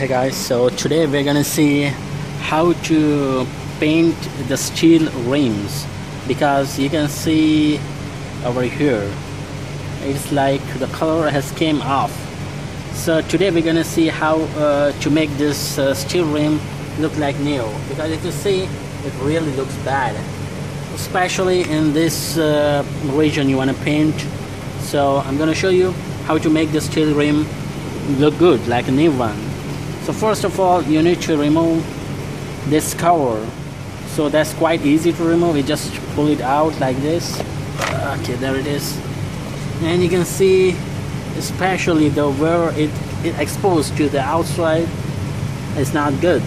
Hey guys, so today we're gonna see how to paint the steel rims, because you can see over here it's like the color has came off. So today we're gonna see how to make this steel rim look like new, because if you see, it really looks bad, especially in this region you want to paint. So I'm gonna show you how to make the steel rim look good like a new one. So first of all, you need to remove this cover. So that's quite easy to remove. You just pull it out like this. Okay, there it is. And you can see, especially the where it exposed to the outside, it's not good.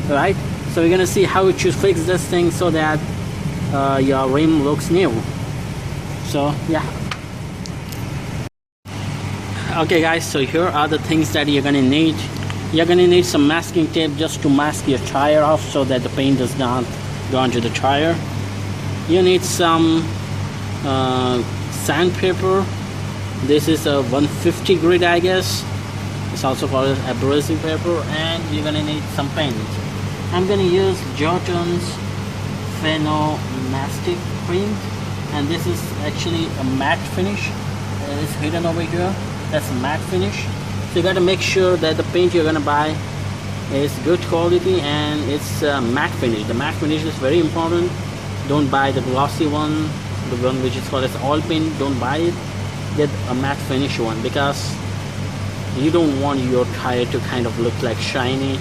All right. So we're gonna see how to fix this thing so that your rim looks new. So yeah. Okay guys, so here are the things that you're gonna need. You're gonna need some masking tape just to mask your tire off so that the paint does not go onto the tire. You need some sandpaper. This is a 150 grit, I guess. It's also called abrasive paper. And you're gonna need some paint. I'm gonna use Jordan's Phenomastic paint, and this is actually a matte finish. It's hidden over here. That's a matte finish. So you got to make sure that the paint you're gonna buy is good quality and it's matte finish. The matte finish is very important. Don't buy the glossy one, the one which is called as oil paint. Don't buy it. Get a matte finish one, because you don't want your tire to kind of look like shiny.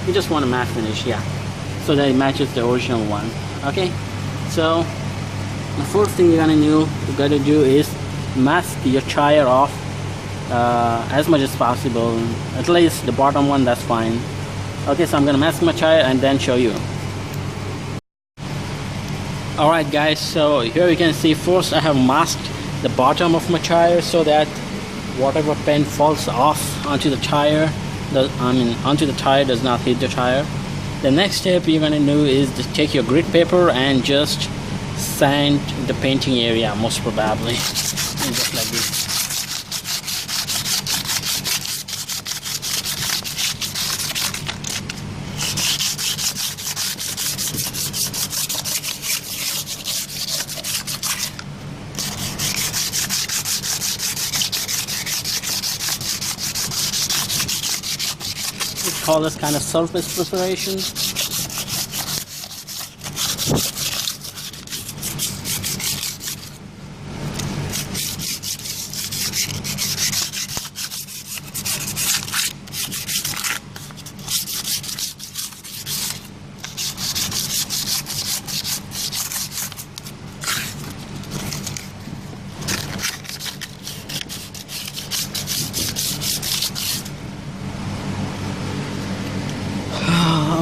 You just want a matte finish, yeah, so that it matches the original one. Okay, so the first thing you're gonna do is mask your tire off as much as possible, at least the bottom one, that's fine. Okay, so I'm gonna mask my tire and then show you. Alright guys, so here you can see first I have masked the bottom of my tire so that whatever paint falls off onto the tire, onto the tire, does not hit the tire. The next step you're gonna do is to take your grit paper and just sand the painting area, most probably, and just like this. Call this kind of surface preparation.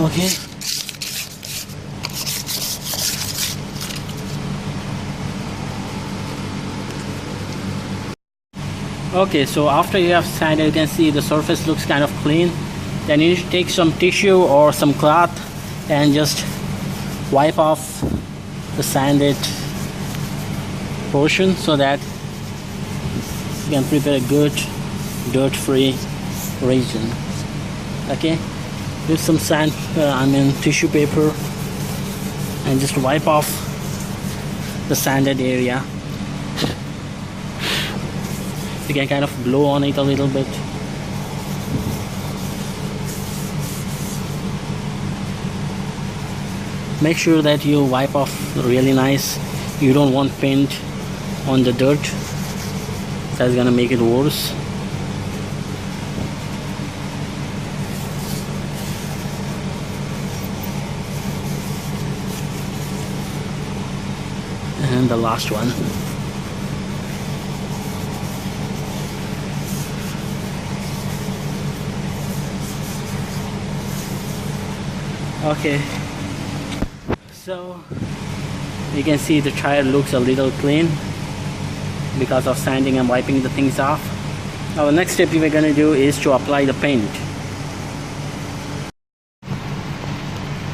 Okay. Okay, so after you have sanded, you can see the surface looks kind of clean. Then you need to take some tissue or some cloth and just wipe off the sanded portion so that you can prepare a good dirt-free region. Okay. Use some tissue paper and just wipe off the sanded area. You can kind of blow on it a little bit. Make sure that you wipe off really nice. You don't want paint on the dirt. That's gonna make it worse. And the last one. Okay, so you can see the tire looks a little clean because of sanding and wiping the things off. Now the next step we're gonna do is to apply the paint.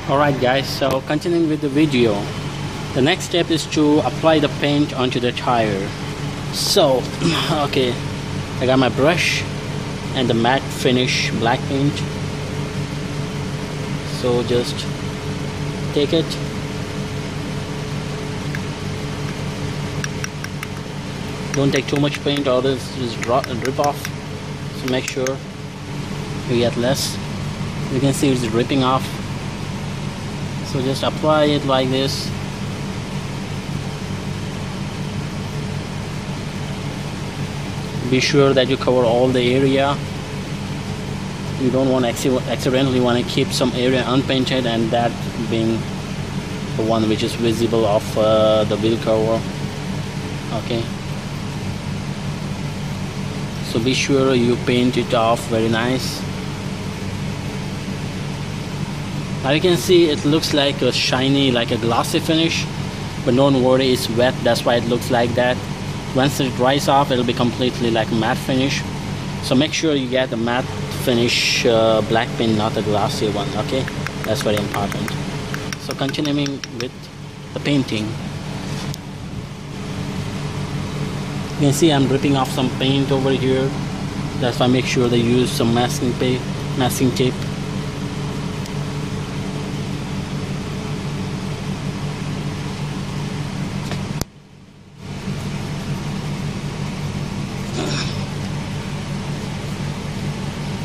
Alright guys, so continuing with the video, the next step is to apply the paint onto the tire. So okay, I got my brush and the matte finish black paint. So just take it, don't take too much paint or this just rip off, so make sure you get less. You can see it's ripping off, so just apply it like this. Be sure that you cover all the area. You don't want to accidentally want to keep some area unpainted and that being the one which is visible of the wheel cover. Okay, so be sure you paint it off very nice. Now you can see it looks like a shiny, like a glossy finish, but don't worry, it's wet, that's why it looks like that. Once it dries off, it'll be completely like matte finish. So make sure you get the matte finish black paint, not the glossy one. Okay, that's very important. So continuing with the painting, you can see I'm ripping off some paint over here. That's why I make sure they use some masking tape.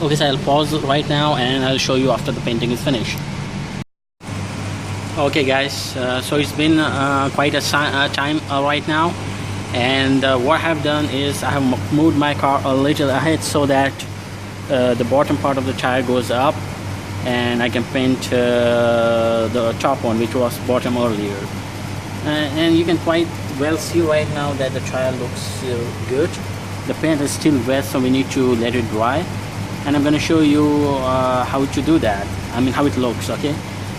Okay, so I'll pause right now and I'll show you after the painting is finished. Okay guys, so it's been quite a time right now, and what I have done is I have moved my car a little ahead so that the bottom part of the tire goes up and I can paint the top one, which was bottom earlier. And you can quite well see right now that the tire looks good. The paint is still wet, so we need to let it dry. And I'm going to show you how to do that. I mean how it looks. Okay,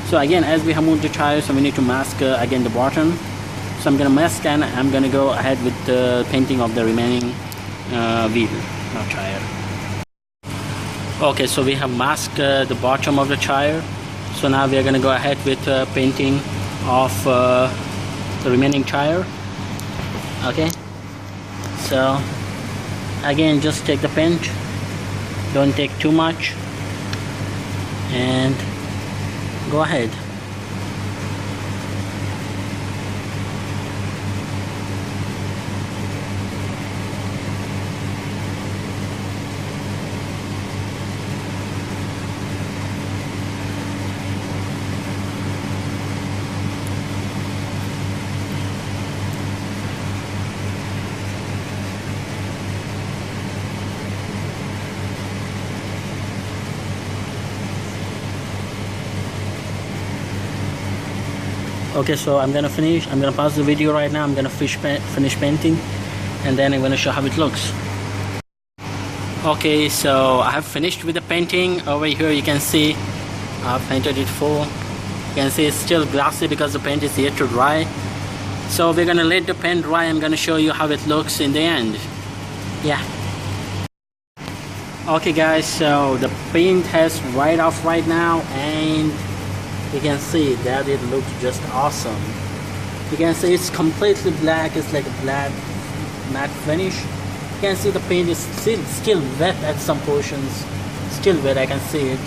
so again, as we have moved the tire, so we need to mask again the bottom. So I'm going to mask and I'm going to go ahead with the painting of the remaining wheel tire. Okay, so we have masked the bottom of the tire. So now we are going to go ahead with painting of the remaining tire. Okay, so again, just take the paint. Don't take too much and go ahead. Okay, so I'm gonna pause the video right now. I'm gonna finish painting and then I'm gonna show how it looks. Okay, so I have finished with the painting. Over here you can see I've painted it full. You can see it's still glossy because the paint is yet to dry. So we're gonna let the paint dry. I'm gonna show you how it looks in the end. Yeah. Okay guys, so the paint has dried off right now and you can see that it looks just awesome. You can see it's completely black. It's like a black matte finish. You can see the paint is still wet at some portions. Still wet, I can see it.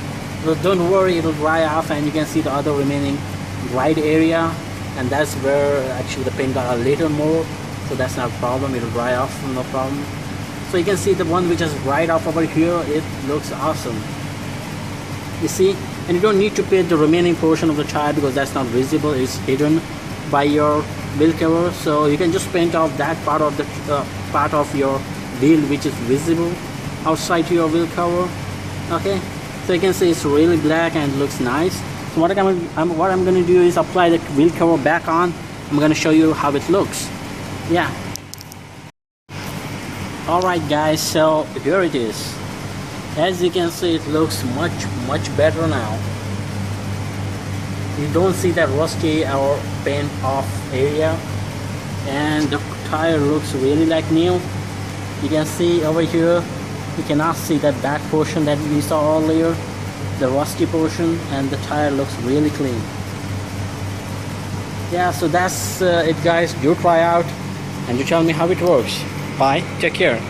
But don't worry, it'll dry off and you can see the other remaining dried area, and that's where actually the paint got a little more, so that's not a problem. It'll dry off, no problem. So you can see the one which has dried off over here, it looks awesome. You see, and you don't need to paint the remaining portion of the tire because that's not visible, it's hidden by your wheel cover. So you can just paint off that part of the part of your wheel which is visible outside your wheel cover. Okay, so you can see it's really black and looks nice. So what I'm going to do is apply the wheel cover back on. I'm going to show you how it looks. Yeah. Alright guys, so here it is. As you can see, it looks much better now. You don't see that rusty or paint off area, and the tire looks really like new. You can see over here, you cannot see that back portion that we saw earlier, the rusty portion, and the tire looks really clean. Yeah, so that's it guys. Do try out and you tell me how it works. Bye, take care.